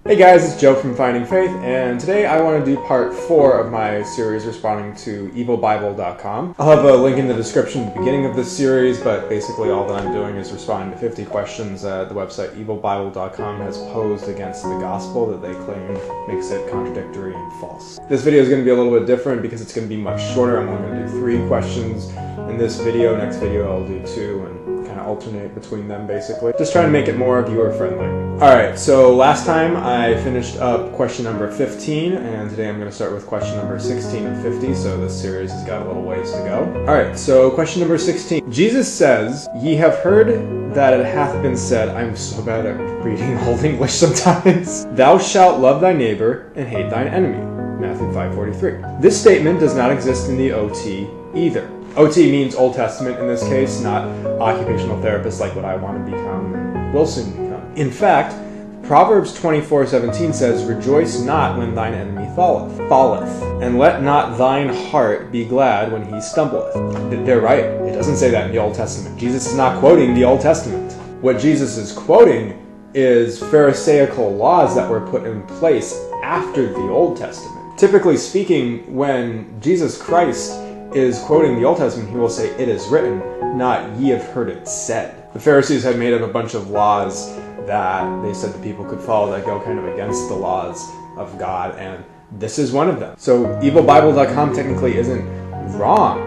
Hey guys, it's Joe from Finding Faith, and today I want to do part 4 of my series responding to evilbible.com. I'll have a link in the description at the beginning of this series, but basically all that I'm doing is responding to 50 questions that the website evilbible.com has posed against the gospel that they claim makes it contradictory and false. This video is going to be a little bit different because it's going to be much shorter. I'm only going to do 3 questions in this video. Next video I'll do 2 and kind of alternate between them basically. Just trying to make it more viewer friendly. Alright, so last time I finished up question number 15, and today I'm going to start with question number 16 of 50, so this series has got a little ways to go. Alright, so question number 16. Jesus says, "Ye have heard that it hath been said," I'm so bad at reading Old English sometimes, "Thou shalt love thy neighbor and hate thine enemy." Matthew 5:43. This statement does not exist in the OT either. OT means Old Testament in this case, not occupational therapist like what I want to become and will soon become. In fact, Proverbs 24:17 says, "Rejoice not when thine enemy falleth, and let not thine heart be glad when he stumbleth." They're right. It doesn't say that in the Old Testament. Jesus is not quoting the Old Testament. What Jesus is quoting is Pharisaical laws that were put in place after the Old Testament. Typically speaking, when Jesus Christ is quoting the Old Testament, he will say, "It is written," not "ye have heard it said." The Pharisees had made up a bunch of laws that they said the people could follow that go kind of against the laws of God, and this is one of them. So evilbible.com technically isn't wrong.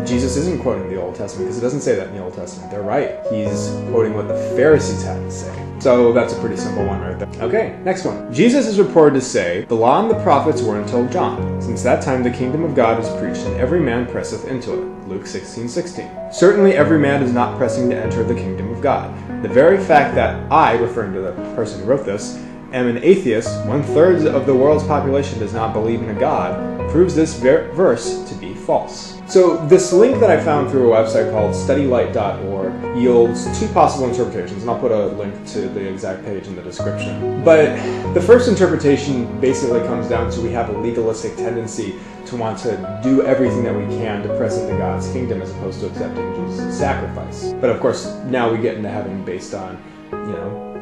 Jesus isn't quoting the Old Testament because it doesn't say that in the Old Testament. They're right. He's quoting what the Pharisees had to say. So that's a pretty simple one right there. Okay, next one. Jesus is reported to say, "The law and the prophets were until John. Since that time the kingdom of God is preached, and every man presseth into it." Luke 16:16. Certainly every man is not pressing to enter the kingdom of God. The very fact that I, referring to the person who wrote this, am an atheist, 1/3 of the world's population does not believe in a God, proves this verse to be false. So this link that I found through a website called studylight.org yields 2 possible interpretations, and I'll put a link to the exact page in the description. But the first interpretation basically comes down to we have a legalistic tendency to want to do everything that we can to press into God's kingdom as opposed to accepting Jesus' sacrifice. But of course, now we get into heaven based on,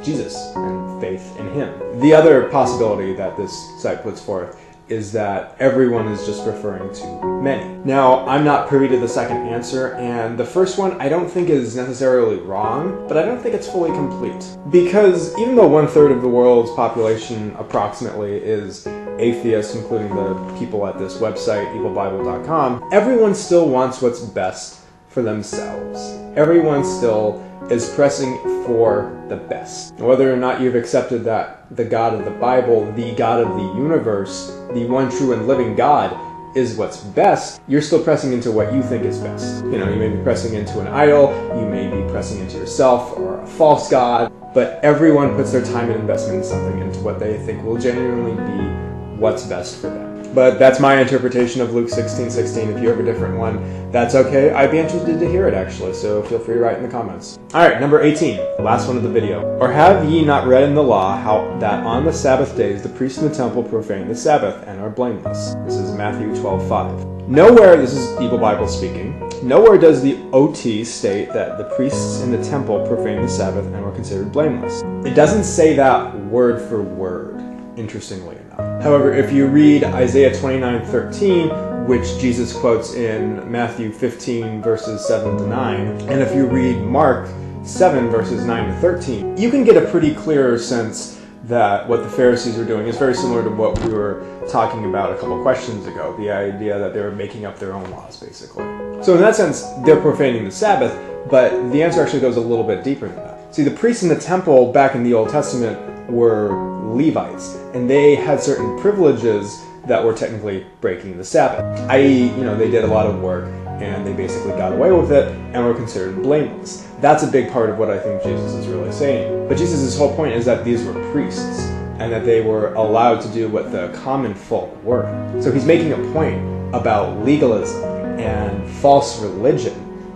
Jesus and faith in Him. The other possibility that this site puts forth is that everyone is just referring to many. Now, I'm not privy to the second answer, and the first one I don't think is necessarily wrong, but I don't think it's fully complete. Because even though 1/3 of the world's population approximately is atheists, including the people at this website, evilbible.com, everyone still wants what's best for themselves. Everyone still is pressing for the best. Whether or not you've accepted that the God of the Bible, the God of the universe, the one true and living God is what's best, you're still pressing into what you think is best. You may be pressing into an idol, you may be pressing into yourself or a false God, but everyone puts their time and investment in something, into what they think will genuinely be what's best for them. But that's my interpretation of Luke 16:16. If you have a different one, that's okay. I'd be interested to hear it actually, so feel free to write in the comments. Alright, number 18, last one of the video. "Or have ye not read in the law how that on the Sabbath days the priests in the temple profane the Sabbath and are blameless?" This is Matthew 12:5. Nowhere, this is Evil Bible speaking, nowhere does the OT state that the priests in the temple profane the Sabbath and were considered blameless. It doesn't say that word for word, interestingly enough. However, if you read Isaiah 29:13, which Jesus quotes in Matthew 15 verses 7 to 9, and if you read Mark 7 verses 9 to 13, you can get a pretty clear sense that what the Pharisees were doing is very similar to what we were talking about a couple questions ago, the idea that they were making up their own laws, basically. So in that sense, they're profaning the Sabbath, but the answer actually goes a little bit deeper than that. See, the priests in the temple back in the Old Testament were Levites, and they had certain privileges that were technically breaking the Sabbath. I.e., they did a lot of work, and they basically got away with it, and were considered blameless. That's a big part of what I think Jesus is really saying. But Jesus' whole point is that these were priests, and that they were allowed to do what the common folk were. So he's making a point about legalism and false religion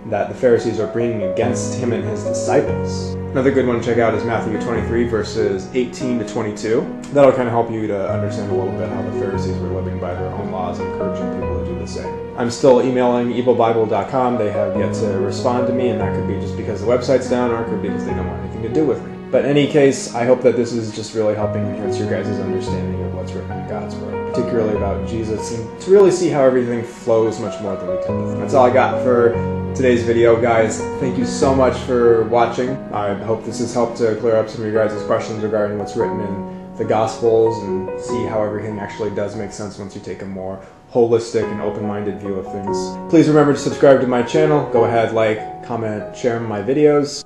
that the Pharisees are bringing against him and his disciples. Another good one to check out is Matthew 23 verses 18 to 22. That'll kind of help you to understand a little bit how the Pharisees were living by their own laws and encouraging people to do the same. I'm still emailing evilbible.com. They have yet to respond to me, and that could be just because the website's down, or it could be because they don't want anything to do with me. But in any case, I hope that this is just really helping enhance your guys' understanding of what's written in God's Word, particularly about Jesus, and to really see how everything flows much more than we could have. That's all I got for today's video, guys. Thank you so much for watching. I hope this has helped to clear up some of your guys' questions regarding what's written in the Gospels and see how everything actually does make sense once you take a more holistic and open-minded view of things. Please remember to subscribe to my channel. Go ahead, like, comment, share my videos.